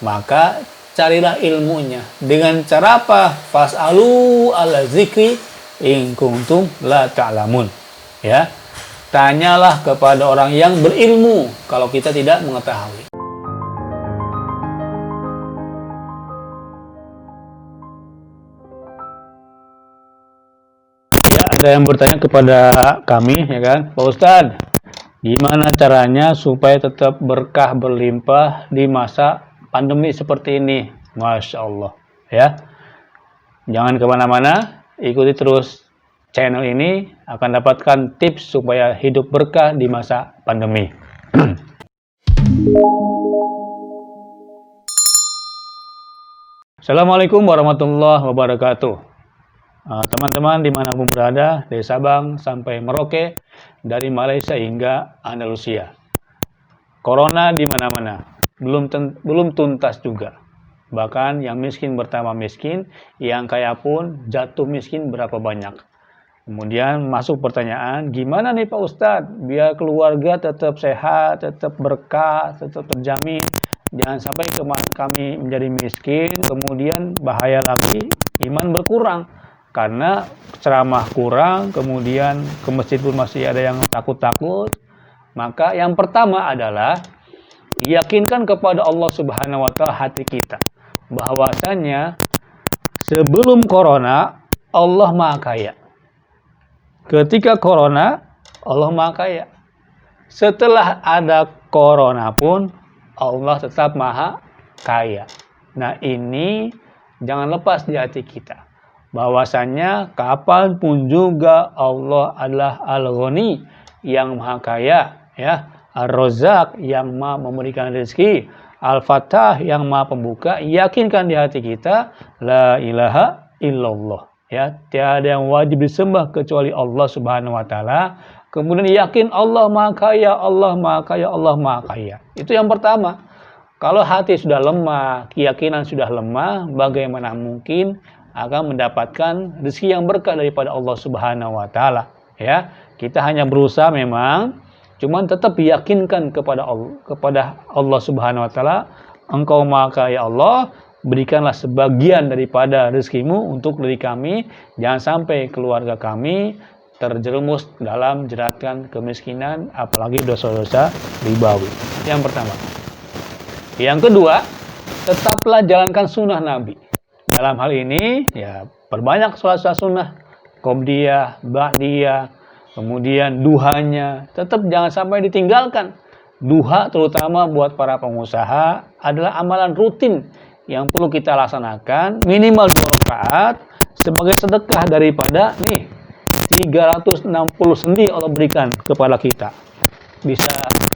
maka carilah ilmunya. Dengan cara apa? Fas'alu ala zikri in kuntum la ta'lamun. Ya. Tanyalah kepada orang yang berilmu kalau kita tidak mengetahui. Ya, ada yang bertanya kepada kami, ya kan, Pak Ustadz, gimana caranya supaya tetap berkah berlimpah di masa pandemi seperti ini? Masya Allah, ya. Jangan kemana-mana, ikuti terus channel ini, akan dapatkan tips supaya hidup berkah di masa pandemi. Assalamualaikum warahmatullahi wabarakatuh. Teman-teman dimanapun berada, dari Sabang sampai Merauke, dari Malaysia hingga Andalusia. Corona di mana-mana, belum tuntas juga. Bahkan yang miskin bertambah miskin, yang kaya pun jatuh miskin berapa banyak. Kemudian masuk pertanyaan, gimana nih Pak Ustadz, biar keluarga tetap sehat, tetap berkah, tetap terjamin. Jangan sampai kami menjadi miskin, kemudian bahaya lagi, iman berkurang. Karena ceramah kurang, kemudian ke masjid pun masih ada yang takut-takut. Maka yang pertama adalah yakinkan kepada Allah Subhanahu wa Ta'ala hati kita, bahwasanya sebelum corona Allah Maha Kaya. Ketika corona Allah Maha Kaya. Setelah ada corona pun Allah tetap Maha Kaya. Nah, ini jangan lepas di hati kita, bahwasanya kapanpun juga Allah adalah Al-Ghani yang Maha Kaya, ya, Ar-Razzaq yang Maha memberikan rezeki, Al-Fattah yang Maha pembuka. Yakinkan di hati kita, la ilaha illallah, ya, tiada yang wajib disembah kecuali Allah Subhanahu wa Ta'ala. Kemudian yakin Allah Maha Kaya, Allah Maha Kaya, Allah Maha Kaya. Itu yang pertama. Kalau hati sudah lemah, keyakinan sudah lemah, bagaimana mungkin akan mendapatkan rezeki yang berkah daripada Allah Subhanahu wa Ta'ala, ya. Kita hanya berusaha memang, cuman tetap yakinkan kepada Allah Subhanahu wa Ta'ala, Engkau Maha Kaya Allah, berikanlah sebagian daripada rezekimu untuk diri kami, jangan sampai keluarga kami terjerumus dalam jeratan kemiskinan, apalagi dosa-dosa ribawi. Yang pertama. Yang kedua, tetaplah jalankan sunnah Nabi. Dalam hal ini, ya, perbanyak sholat sunnah, qobliyah, ba'diyah, kemudian duhanya, tetap jangan sampai ditinggalkan. Duha terutama buat para pengusaha adalah amalan rutin yang perlu kita laksanakan, minimal 2 rakaat sebagai sedekah daripada 360 sendi Allah berikan kepada kita. Bisa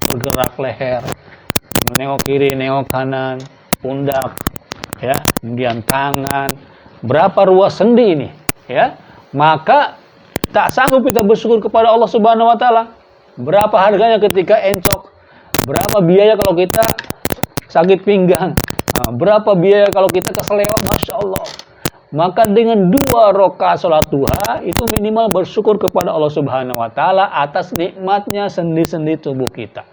bergerak leher, menengok kiri, nengok kanan, pundak, ya, kemudian tangan, berapa ruas sendi ini, ya, maka tak sanggup kita bersyukur kepada Allah Subhanahu wa Ta'ala. Berapa harganya ketika encok, berapa biaya kalau kita sakit pinggang, berapa biaya kalau kita keselewat, Masya Allah. Maka dengan 2 rakaat sholat duha itu minimal bersyukur kepada Allah Subhanahu wa Ta'ala atas nikmatnya sendi-sendi tubuh kita.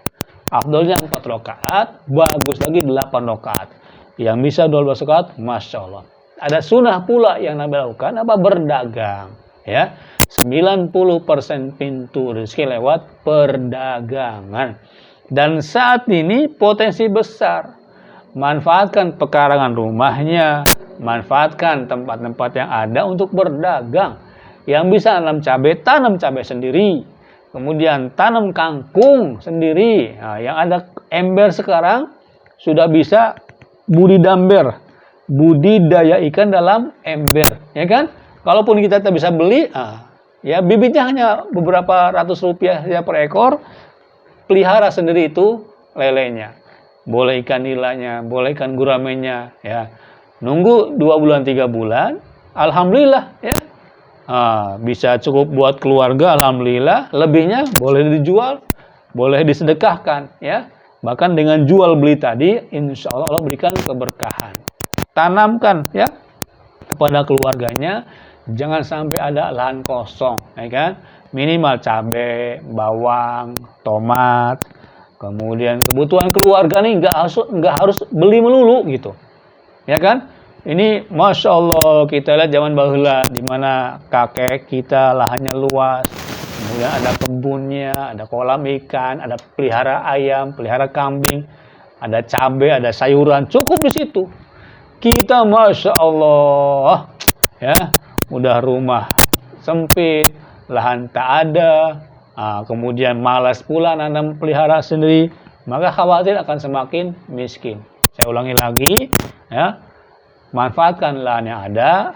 Afdolnya 4 rakaat, bagus lagi 8 rakaat. Yang bisa 12 rakaat, Masya Allah. Ada sunnah pula yang Nabi lakukan, apa? Berdagang, ya. 90% pintu rezeki lewat perdagangan. Dan saat ini potensi besar. Manfaatkan pekarangan rumahnya, manfaatkan tempat-tempat yang ada untuk berdagang. Yang bisa tanam cabai sendiri. Kemudian tanam kangkung sendiri. Nah, yang ada ember sekarang sudah bisa budidaya ikan dalam ember, ya kan? Kalaupun kita tak bisa beli, ya bibitnya hanya beberapa ratus rupiah ya per ekor, pelihara sendiri itu lelenya, boleh ikan nilanya, boleh ikan guramenya, ya. Nunggu 2 bulan 3 bulan, alhamdulillah, ya. Bisa cukup buat keluarga, alhamdulillah. Lebihnya boleh dijual, boleh disedekahkan, ya. Bahkan dengan jual beli tadi, insya Allah berikan keberkahan. Tanamkan, ya, kepada keluarganya, jangan sampai ada lahan kosong, ya kan? Minimal cabai, bawang, tomat, Kemudian kebutuhan keluarga nih nggak harus beli melulu gitu, ya kan? Ini Masya Allah kita lihat zaman baheula di mana kakek kita lahannya luas, kemudian ada kebunnya, ada kolam ikan, ada pelihara ayam, pelihara kambing, ada cabai, ada sayuran, cukup di situ. Kita Masya Allah ya udah rumah sempit, lahan tak ada, kemudian malas pula nanam pelihara sendiri, maka khawatir akan semakin miskin. Saya ulangi lagi ya, manfaatkan lahan yang ada,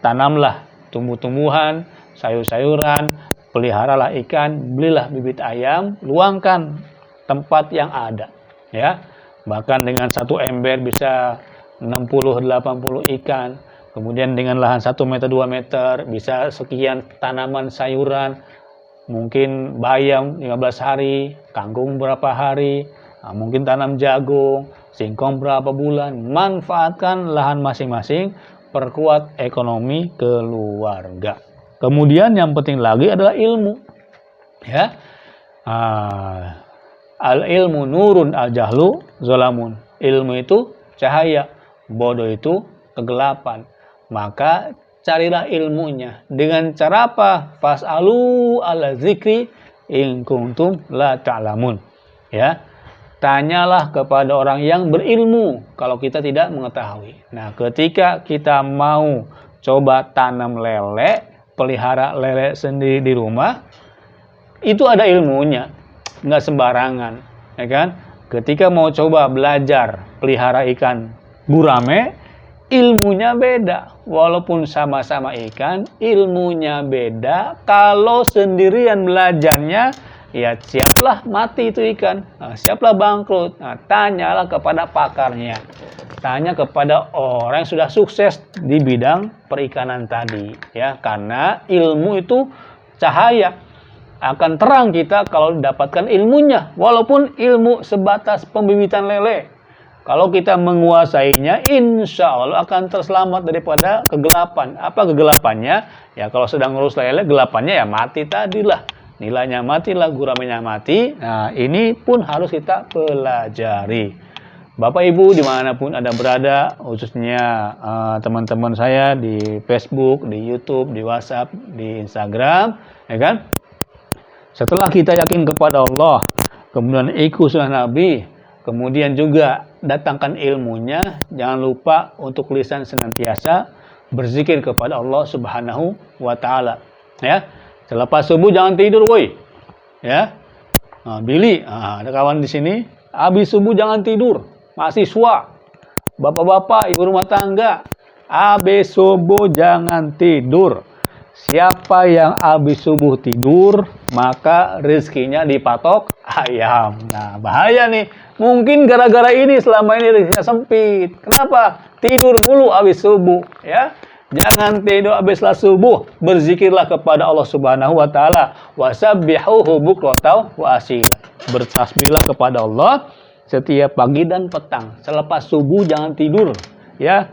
tanamlah tumbuh-tumbuhan, sayur-sayuran, peliharalah ikan, belilah bibit ayam, luangkan tempat yang ada ya. Bahkan dengan satu ember bisa 60-80 ikan. Kemudian dengan lahan 1 meter 2 meter bisa sekian tanaman sayuran. Mungkin bayam 15 hari, kangkung berapa hari, mungkin tanam jagung, singkong berapa bulan. Manfaatkan lahan masing-masing, perkuat ekonomi keluarga. Kemudian yang penting lagi adalah ilmu. Ya. Al-ilmu nurun al-jahlu zolamun. Ilmu itu cahaya, bodoh itu kegelapan. Maka carilah ilmunya. Dengan cara apa? Fas'alu ala zikri in kuntum la ta'lamun. Ya. Tanyalah kepada orang yang berilmu kalau kita tidak mengetahui. Nah, ketika kita mau coba tanam lele, pelihara lele sendiri di rumah, itu ada ilmunya. Nggak sembarangan, ya kan? Ketika mau coba belajar pelihara ikan gurame, ilmunya beda. Walaupun sama-sama ikan, ilmunya beda. Kalau sendirian belajarnya, ya siaplah mati itu ikan. Siaplah bangkrut. Tanyalah kepada pakarnya. Tanya kepada orang yang sudah sukses di bidang perikanan tadi. Ya, karena ilmu itu cahaya. Akan terang kita kalau dapatkan ilmunya. Walaupun ilmu sebatas pembibitan lele. Kalau kita menguasainya, insya Allah akan terselamat daripada kegelapan. Apa kegelapannya? Ya kalau sedang ngurus lele, gelapannya ya mati tadilah. Nilainya mati lah, guramenya mati. Nah ini pun harus kita pelajari. Bapak Ibu dimanapun Anda berada, khususnya teman-teman saya di Facebook, di YouTube, di WhatsApp, di Instagram, ya kan? Setelah kita yakin kepada Allah, kemudian ikut sunnah Nabi, kemudian juga datangkan ilmunya, jangan lupa untuk lisan senantiasa berzikir kepada Allah Subhanahu wa taala. Ya. Selepas subuh jangan tidur, woi. Ya. Billy, ada kawan di sini, habis subuh jangan tidur. Mahasiswa, bapak-bapak, ibu rumah tangga, habis subuh jangan tidur. Siapa yang habis subuh tidur, maka rezekinya dipatok ayam. Nah, bahaya nih. Mungkin gara-gara ini selama ini rezekinya sempit. Kenapa? Tidur mulu habis subuh, ya. Jangan tidur habis subuh. Berzikirlah kepada Allah Subhanahu wa taala. Wasabbihuhu bukratan wa asila. Bertasbihlah kepada Allah setiap pagi dan petang. Selepas subuh jangan tidur, ya.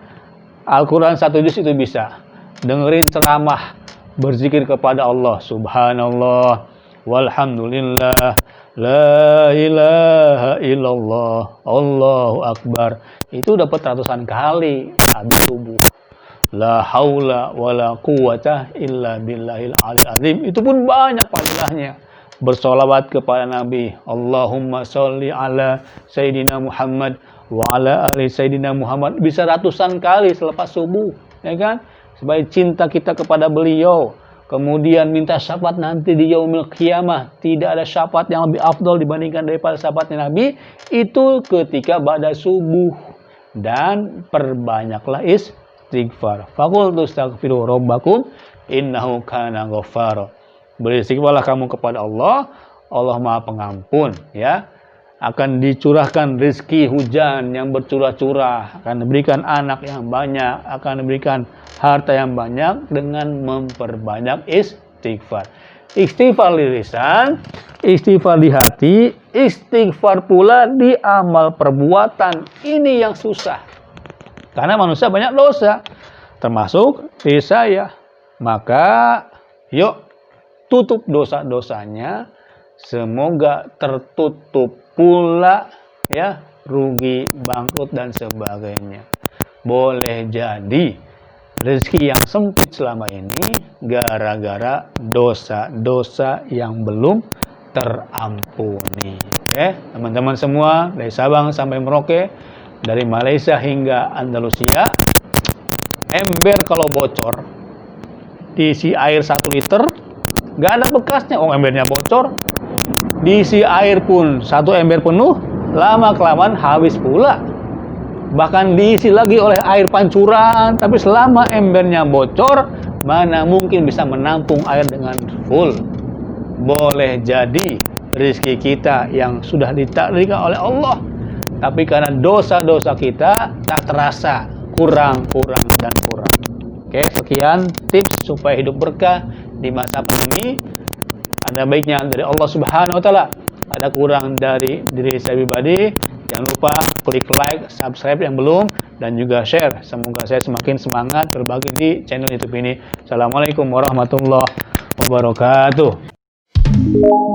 Al-Qur'an 1 juz itu bisa. Dengerin ceramah, berzikir kepada Allah. Subhanallah, walhamdulillah, la ilaha illallah, Allahu akbar. Itu dapat ratusan kali habis subuh. La haula wala quwata illa billahil aliyil azim. Itu pun banyak padilahnya. Bersolawat kepada Nabi. Allahumma sholli ala Sayyidina Muhammad wa ala ali Sayyidina Muhammad. Bisa ratusan kali selepas subuh, ya kan? Sebagai cinta kita kepada beliau. Kemudian minta syafaat nanti di yaumil qiyamah. Tidak ada syafaat yang lebih afdol dibandingkan daripada syafaatnya Nabi. Itu ketika ba'da subuh. Dan perbanyaklah istighfar. Faqultu astaghfiru rabbakum innahu kana ghaffara. Beristighfarlah kamu kepada Allah. Allah Maha Pengampun, ya. Akan dicurahkan rezeki hujan yang bercurah-curah, akan diberikan anak yang banyak, akan diberikan harta yang banyak dengan memperbanyak istighfar. Istighfar di lisan, istighfar di hati, istighfar pula di amal perbuatan. Ini yang susah. Karena manusia banyak dosa, termasuk diri saya. Maka, yuk tutup dosa-dosanya semoga tertutup pula ya, rugi, bangkrut dan sebagainya. Boleh jadi rezeki yang sempit selama ini gara-gara dosa-dosa yang belum terampuni. Oke, teman-teman semua dari Sabang sampai Merauke, dari Malaysia hingga Andalusia, ember kalau bocor diisi air 1 liter nggak ada bekasnya, embernya bocor. Diisi air pun 1 ember penuh, lama kelamaan habis pula. Bahkan diisi lagi oleh air pancuran, tapi selama embernya bocor, mana mungkin bisa menampung air dengan full. Boleh jadi rezeki kita yang sudah ditakdirkan oleh Allah, tapi karena dosa-dosa kita tak terasa, kurang. Oke, sekian tips supaya hidup berkah di masa pandemi. Ada baiknya dari Allah Subhanahu wa taala, ada kurang dari diri saya pribadi. Jangan lupa klik like, subscribe yang belum, dan juga share. Semoga saya semakin semangat berbagi di channel YouTube ini. Assalamualaikum warahmatullahi wabarakatuh.